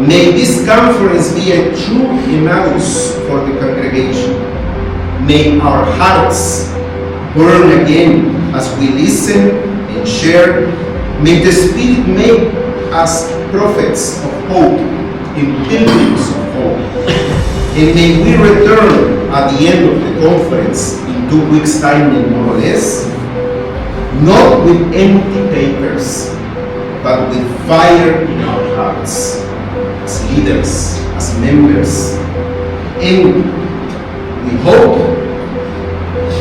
May this conference be a true Emmaus for the congregation. May our hearts burn again as we listen and share. May the Spirit make us prophets of hope and pilgrims of hope. And may we return at the end of the conference in 2 weeks' time and more or less, not with empty papers, but with fire in our hearts, as leaders, as members, and we hope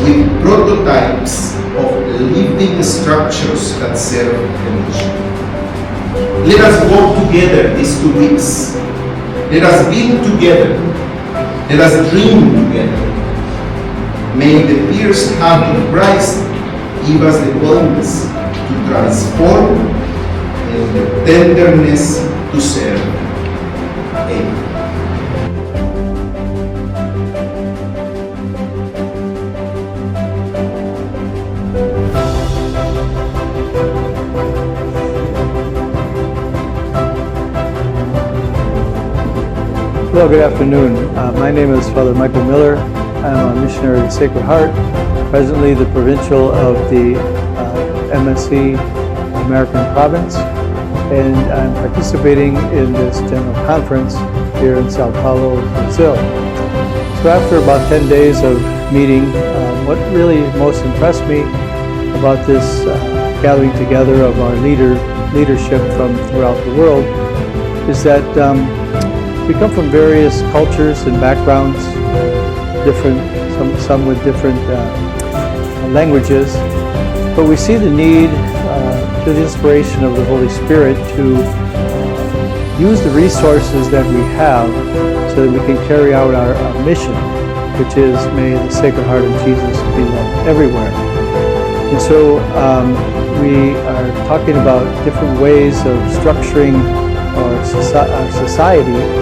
with prototypes of living structures that serve the mission. Let us walk together these 2 weeks. Let us build together. Let us dream together. May the pierced heart of Christ give us the boldness to transform and the tenderness to serve. Amen. Hello, good afternoon. My name is Father Michael Miller. I'm a missionary of the Sacred Heart, presently the provincial of the MSC American Province, and I'm participating in this general conference here in Sao Paulo, Brazil. So after about 10 days of meeting, what really most impressed me about this gathering together of our leadership from throughout the world is that we come from various cultures and backgrounds, some with different languages, but we see the need through the inspiration of the Holy Spirit to use the resources that we have so that we can carry out our mission, which is may the Sacred Heart of Jesus be loved everywhere. And so we are talking about different ways of structuring our society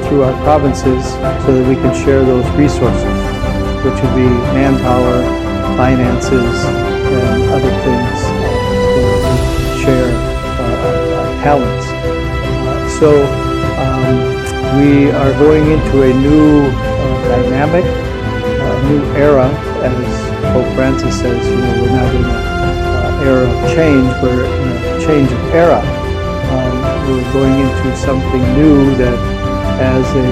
through our provinces so that we can share those resources, which would be manpower, finances, and other things where we share our talents. So we are going into a new dynamic, a new era, as Pope Francis says, we're not in an era of change, we're in a change of era. We're going into something new that as a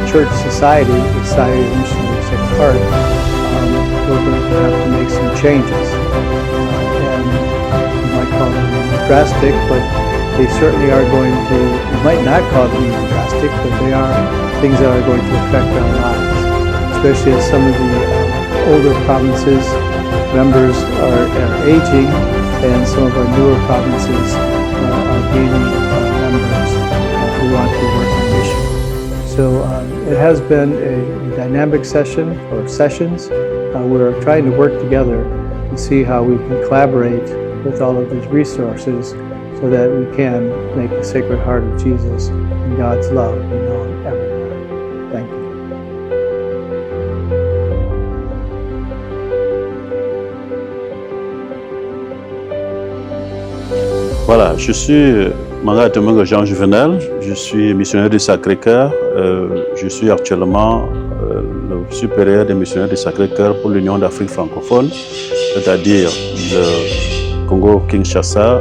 church society, the Society of Missionary of the Sacred Heart, we're going to have to make some changes. And you might call them drastic, but they certainly are going to, you might not call them drastic, but they are things that are going to affect our lives, especially as some of the older provinces members are aging, and some of our newer provinces are gaining members who want to work on mission. So it has been a dynamic session or sessions. We're trying to work together and see how we can collaborate with all of these resources so that we can make the Sacred Heart of Jesus and God's love be known everywhere. Thank you. Voilà, je suis Maria Domingue Jean Juvenel, je suis missionnaire du Sacré-Cœur, je suis actuellement le supérieur des missionnaires du Sacré-Cœur pour l'Union d'Afrique francophone, c'est-à-dire le Congo-Kinshasa,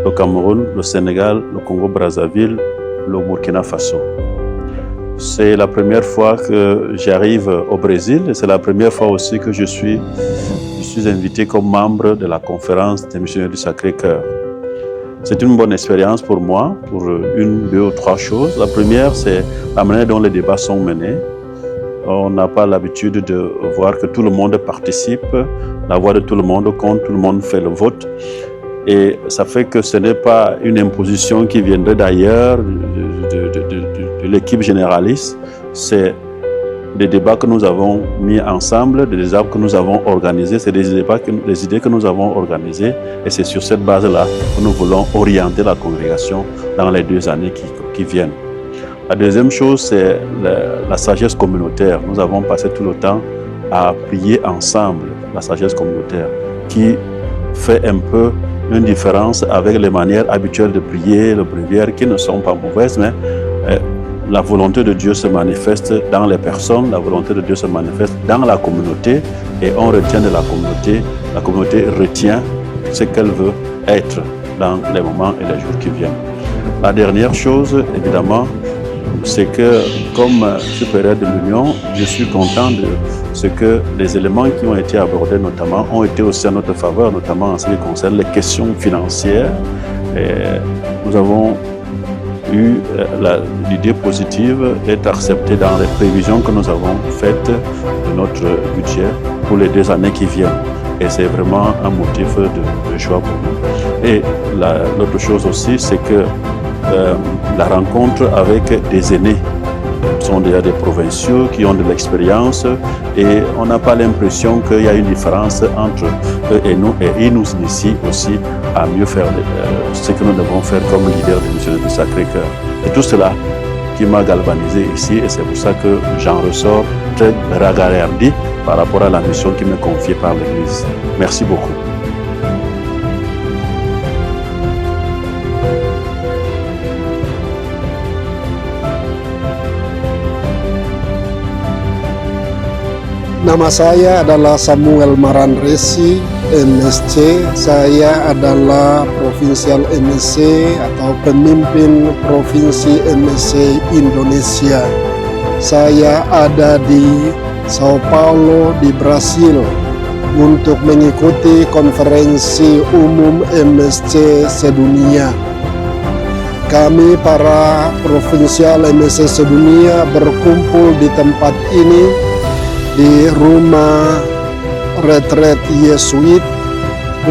le Cameroun, le Sénégal, le Congo-Brazzaville, le Burkina Faso. C'est la première fois que j'arrive au Brésil et c'est la première fois aussi que je suis invité comme membre de la conférence des missionnaires du Sacré-Cœur. C'est une bonne expérience pour moi, pour une, deux ou trois choses. La première, c'est la manière dont les débats sont menés. On n'a pas l'habitude de voir que tout le monde participe, la voix de tout le monde compte, tout le monde fait le vote. Et ça fait que ce n'est pas une imposition qui viendrait d'ailleurs, de l'équipe généraliste. C'est des débats que nous avons mis ensemble, des débats que nous avons organisés, c'est des idées que nous avons organisées et c'est sur cette base-là que nous voulons orienter la congrégation dans les 2 années qui viennent. La deuxième chose, c'est la sagesse communautaire. Nous avons passé tout le temps à prier ensemble la sagesse communautaire qui fait un peu une différence avec les manières habituelles de prier, les prières qui ne sont pas mauvaises, mais la volonté de Dieu se manifeste dans les personnes, la volonté de Dieu se manifeste dans la communauté et on retient de la communauté retient ce qu'elle veut être dans les moments et les jours qui viennent. La dernière chose, évidemment, c'est que comme supérieur de l'Union, je suis content de ce que les éléments qui ont été abordés notamment ont été aussi à notre faveur, notamment en ce qui concerne les questions financières. Et nous avons eu l'idée positive d'être accepté dans les prévisions que nous avons faites de notre budget pour les 2 années qui viennent. Et c'est vraiment un motif de joie pour nous. Et l'autre chose aussi, c'est que la rencontre avec des aînés, ce sont déjà des provinciaux qui ont de l'expérience et on n'a pas l'impression qu'il y a une différence entre eux et nous, et ils nous initient aussi à mieux faire ce que nous devons faire comme leader des missionnaires du Sacré-Cœur. Et tout cela qui m'a galvanisé ici, et c'est pour ça que j'en ressors très ragaillardi par rapport à la mission qui m'est confiée par l'Église. Merci beaucoup. Nama saya adalah Samuel Maranresi, MSc. Saya adalah Provinsial MSc atau pemimpin Provinsi MSc Indonesia. Saya ada di Sao Paulo di Brasil untuk mengikuti konferensi umum MSc sedunia. Kami para Provinsial MSc sedunia berkumpul di tempat ini di rumah retret Yesuit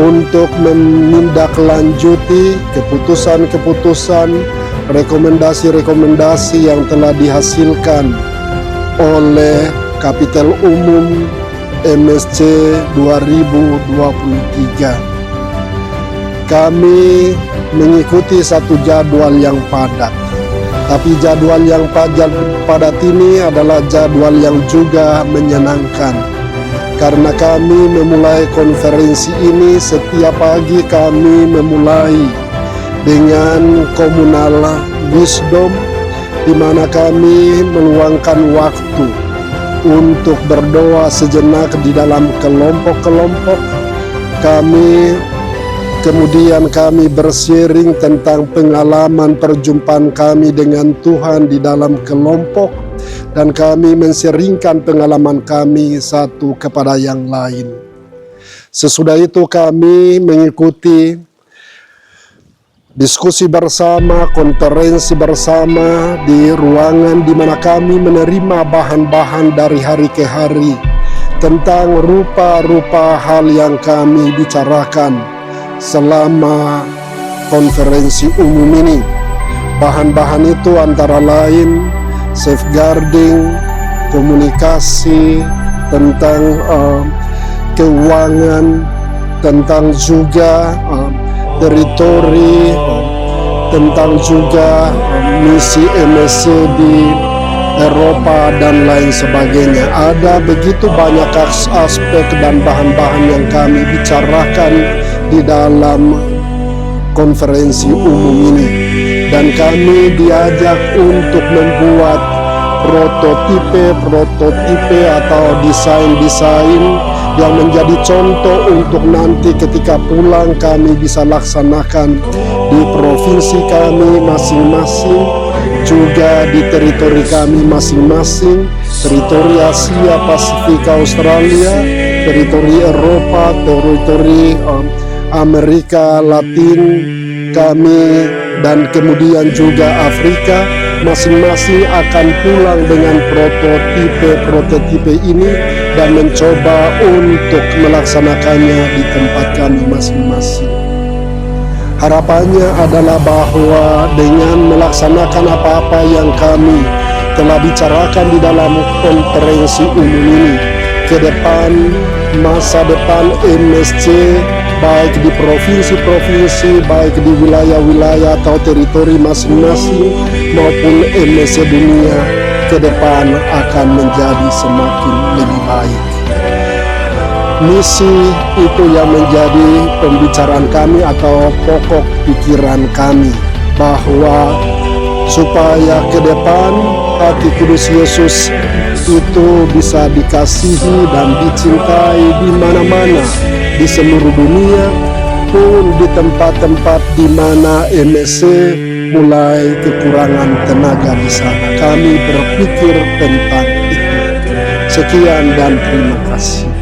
untuk menindaklanjuti keputusan-keputusan, rekomendasi-rekomendasi yang telah dihasilkan oleh Kapitel Umum MSc 2023. Kami mengikuti satu jadwal yang padat. Tapi jadwal yang padat ini adalah jadwal yang juga menyenangkan. Karena kami memulai konferensi ini setiap pagi kami memulai dengan communal wisdom, di mana kami meluangkan waktu untuk berdoa sejenak di dalam kelompok-kelompok. Kemudian kami bersharing tentang pengalaman perjumpaan kami dengan Tuhan di dalam kelompok, dan kami men-sharingkan pengalaman kami satu kepada yang lain. Sesudah itu kami mengikuti diskusi bersama, konferensi bersama di ruangan di mana kami menerima bahan-bahan dari hari ke hari tentang rupa-rupa hal yang kami bicarakan selama konferensi umum ini. Bahan-bahan itu antara lain safeguarding, komunikasi, tentang keuangan, tentang juga teritori, tentang juga misi MSc di Eropa dan lain sebagainya. Ada begitu banyak aspek dan bahan-bahan yang kami bicarakan di dalam konferensi umum ini, dan kami diajak untuk membuat prototipe atau desain yang menjadi contoh untuk nanti ketika pulang kami bisa laksanakan di provinsi kami masing-masing, juga di teritori kami masing-masing, teritori Asia, Pasifik, Australia, teritori Eropa, teritori Amerika Latin kami, dan kemudian juga Afrika. Masing-masing akan pulang dengan prototipe ini dan mencoba untuk melaksanakannya di tempat kami masing-masing. Harapannya adalah bahwa dengan melaksanakan apa-apa yang kami telah bicarakan di dalam konferensi umum ini, ke depan, masa depan MSc baik di provinsi-provinsi, baik di wilayah-wilayah atau teritori masing-masing maupun MSc dunia ke depan akan menjadi semakin lebih baik. Misi itu yang menjadi pembicaraan kami atau pokok pikiran kami, bahwa supaya ke depan hati kudus Yesus itu bisa dikasihi dan dicintai di mana-mana di seluruh dunia, pun di tempat-tempat di mana MSC mulai kekurangan tenaga di sana. Kami berpikir tentang itu. Sekian dan terima kasih.